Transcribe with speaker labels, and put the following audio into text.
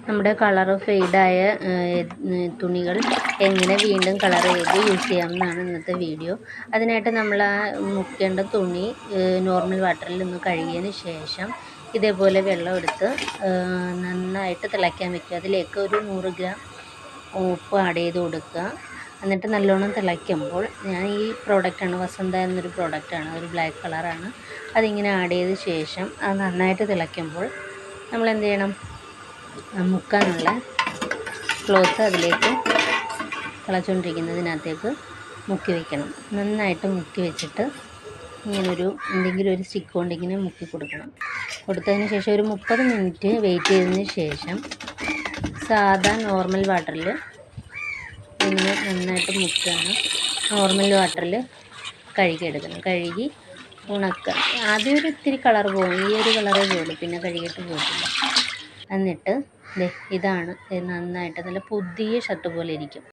Speaker 1: നമ്മുടെ കളർ ഫെയ്ഡായ തുണികൾ എങ്ങനെ വീണ്ടും കളർ ചെയ്ത് യൂസ് ചെയ്യാമെന്നാണ് ഇന്നത്തെ വീഡിയോ. അതിനായിട്ട് നമ്മൾ ആ മുക്കേണ്ട തുണി നോർമൽ വാട്ടറിൽ ഒന്ന് കഴുകിയതിന് ശേഷം ഇതേപോലെ വെള്ളം എടുത്ത് നന്നായിട്ട് തിളയ്ക്കാൻ വയ്ക്കുക. അതിലേക്ക് ഒരു 100 ഗ്രാം ഉപ്പ് ആഡ് ചെയ്ത് കൊടുക്കുക. എന്നിട്ട് നല്ലോണം തിളയ്ക്കുമ്പോൾ ഞാൻ ഈ പ്രോഡക്റ്റാണ്, വസന്ത എന്നൊരു പ്രോഡക്റ്റാണ്, ഒരു ബ്ലാക്ക് കളറാണ്. അതിങ്ങനെ ആഡ് ചെയ്ത ശേഷം അത് നന്നായിട്ട് തിളയ്ക്കുമ്പോൾ നമ്മൾ എന്ത് ചെയ്യണം, മുക്കാനുള്ള ക്ലോത്ത് അതിലേക്ക് തിളച്ചുകൊണ്ടിരിക്കുന്നതിനകത്തേക്ക് മുക്കി വയ്ക്കണം. നന്നായിട്ട് മുക്കി വെച്ചിട്ട് ഇങ്ങനൊരു എന്തെങ്കിലും ഒരു സ്റ്റിക്ക് കൊണ്ട് ഇങ്ങനെ മുക്കി കൊടുക്കണം. കൊടുത്തതിന് ശേഷം ഒരു 30 മിനിറ്റ് വെയിറ്റ് ചെയ്തതിന് ശേഷം സാധാ നോർമൽ വാട്ടറിൽ ഇങ്ങനെ നന്നായിട്ട് മുക്കുകയാണ്. നോർമൽ വാട്ടറിൽ കഴുകിയെടുക്കണം. കഴുകി ഉണക്കുക. ആദ്യം ഒരു ഇത്തിരി കളർ പോകും, ഈ ഒരു കളറേ പോകുള്ളൂ, പിന്നെ കഴുകിയിട്ട് പോയിട്ടില്ല. എന്നിട്ട് ഇതാണ് നന്നായിട്ട് നല്ല പുതിയ ഷർട്ട് പോലെ ഇരിക്കും.